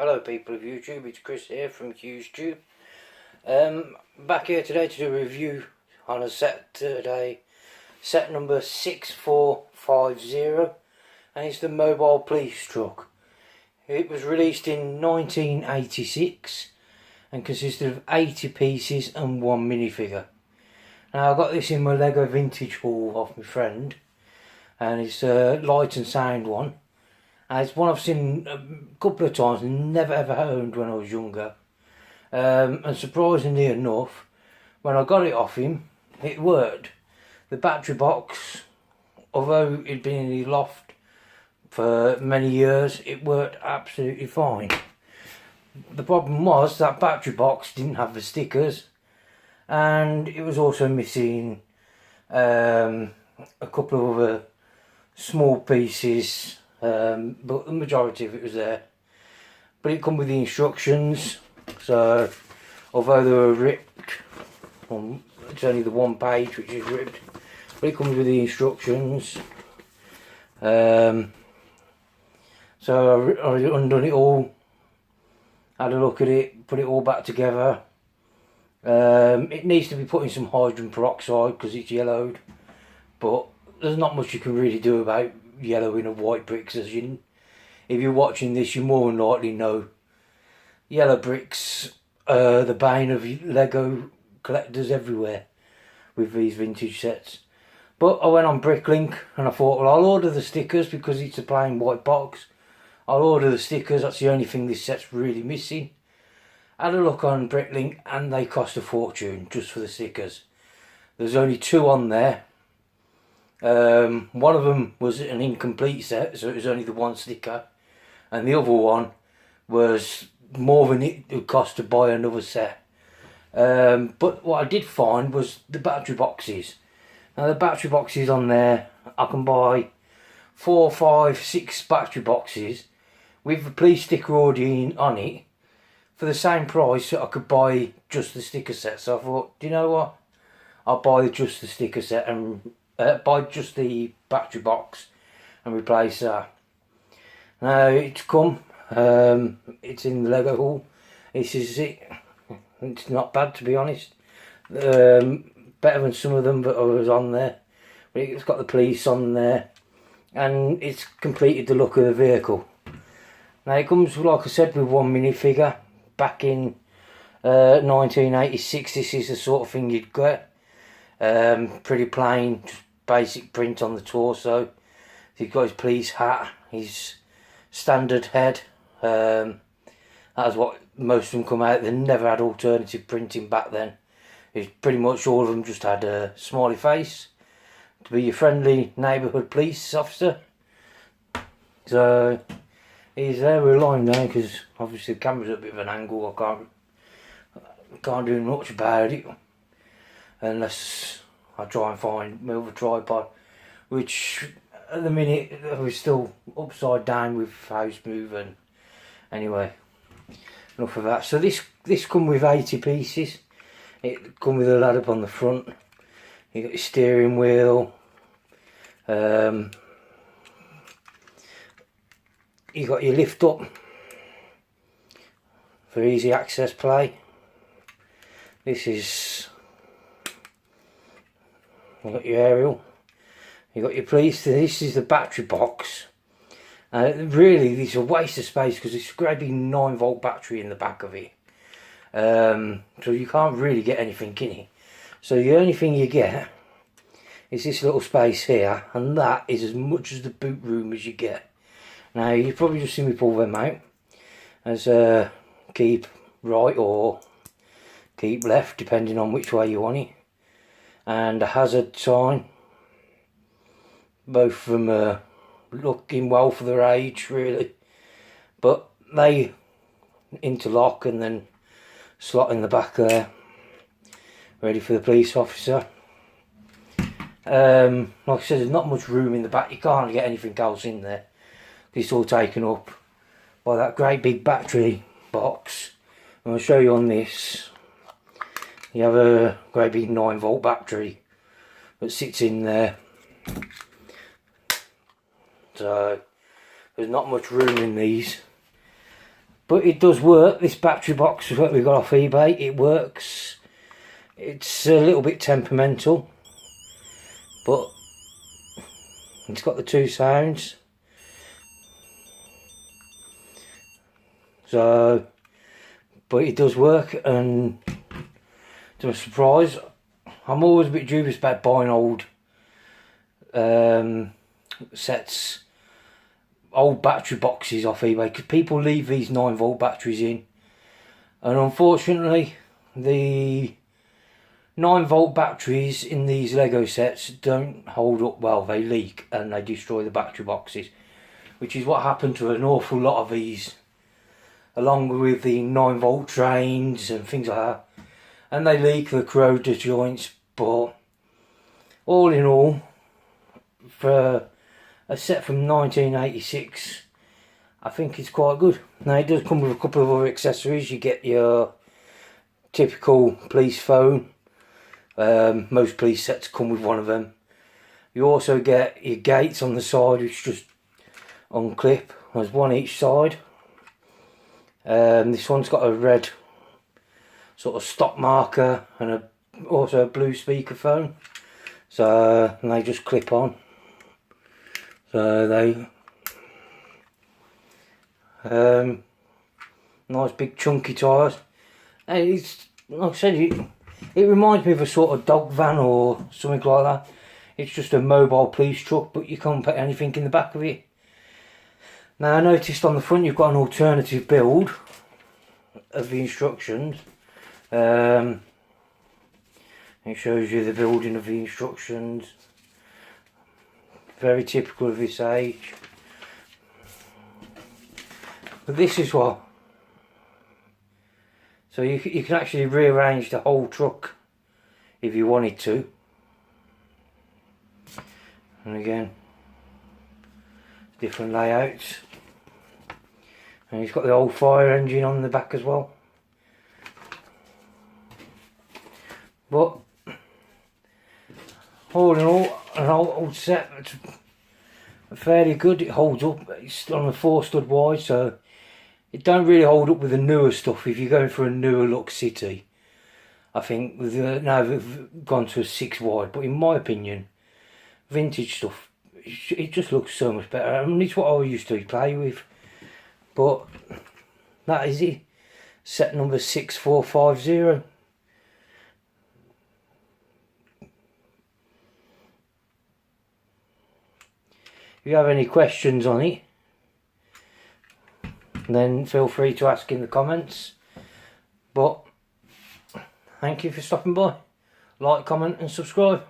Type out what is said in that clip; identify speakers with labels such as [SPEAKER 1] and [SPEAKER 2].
[SPEAKER 1] Hello people of YouTube, it's Chris here from HughesTube. Back here today to do a review on a set today, set number 6450, and it's the Mobile Police Truck. It was released in 1986 and consisted of 80 pieces and one minifigure. Now I got this in my Lego Vintage haul off my friend, and it's a light and sound one. It's one I've seen a couple of times and never ever owned when I was younger. And surprisingly enough, when I got it off him, it worked. The battery box, although it'd been in the loft for many years, it worked absolutely fine. The problem was that battery box didn't have the stickers, and it was also missing a couple of other small pieces. But the majority of it was there. But it come with the instructions, so although they were ripped, it's only the one page which is ripped, but it comes with the instructions. So I undone it all, had a look at it, put it all back together. It needs to be put in some hydrogen peroxide because it's yellowed, but there's not much you can really do about yellowing of white bricks. If you're watching this, you more than likely know yellow bricks are the bane of Lego collectors everywhere with these vintage sets. But I went on Bricklink and I thought, well, I'll order the stickers because it's a plain white box. I'll order the stickers, that's the only thing this set's really missing. I had a look on Bricklink and they cost a fortune just for the stickers. There's only two on there. One of them was an incomplete set, so it was only the one sticker, and the other one was more than it would cost to buy another set. But what I did find was the battery boxes. Now the battery boxes on there, I can buy 4, 5, 6 battery boxes with the police sticker already on it for the same price that I could buy just the sticker set. So I thought, do you know what? I'll buy just the sticker set and buy just the battery box and replace that. Now it's come, it's in the Lego haul. This is it. It's not bad, to be honest. Better than some of them that I was on there. But it's got the police on there, and it's completed the look of the vehicle. Now it comes, like I said, with one minifigure. Back in 1986, this is the sort of thing you'd get. Pretty plain, just basic print on the torso. He's got his police hat, his standard head. That's what most of them come out. They never had alternative printing back then. It's pretty much all of them just had a smiley face to be your friendly neighbourhood police officer. So he's there with a line now because obviously the camera's at a bit of an angle. I can't do much about it unless I try and find my other tripod, which at the minute we're still upside down with house moving. Anyway, enough of that. So this come with 80 pieces. It come with a ladder up on the front. You got your steering wheel. You got your lift up for easy access play. This is, you got your aerial, you got your police. This is the battery box. Really, this is a waste of space because it's a great big 9-volt battery in the back of it. So you can't really get anything in it. So the only thing you get is this little space here, and that is as much as the boot room as you get. Now you've probably just seen me pull them out as keep right or keep left, depending on which way you want it, and a hazard sign. Both of them are looking well for their age, really, but they interlock and then slot in the back there, ready for the police officer. Like I said, there's not much room in the back. You can't get anything else in there. It's all taken up by that great big battery box. I'll show you on this. You have a great big 9-volt battery that sits in there. So there's not much room in these. But it does work. This battery box that we got off eBay, it works. It's a little bit temperamental, but it's got the 2 sounds. So, but it does work, and to my surprise, I'm always a bit dubious about buying old sets, old battery boxes off eBay, because people leave these 9-volt batteries in, and unfortunately the 9-volt batteries in these Lego sets don't hold up well. They leak and they destroy the battery boxes, which is what happened to an awful lot of these, along with the 9-volt trains and things like that. And they leak, the corrode the joints. But all in all, for a set from 1986, I think it's quite good. Now it does come with a couple of other accessories. You get your typical police phone. Most police sets come with one of them. You also get your gates on the side, which just unclip. There's one each side. This one's got a red sort of stop marker and also a blue speakerphone. So and they just clip on. So they nice big chunky tyres. And it's, like I said, it reminds me of a sort of dog van or something like that. It's just a mobile police truck, but you can't put anything in the back of it. Now I noticed on the front you've got an alternative build of the instructions. It shows you the building of the instructions. Very typical of this age. But this is what. So you can actually rearrange the whole truck if you wanted to. And again, different layouts. And he's got the old fire engine on the back as well. But all in all, an old set that's fairly good. It holds up. It's on a 4-stud wide, so it don't really hold up with the newer stuff. If you're going for a newer look city, I think with now they've gone to a 6 wide. But in my opinion, vintage stuff, it just looks so much better. I mean, it's what I used to play with. But that is it. Set number 6450. If you have any questions on it, then feel free to ask in the comments. But thank you for stopping by. Like, comment and subscribe.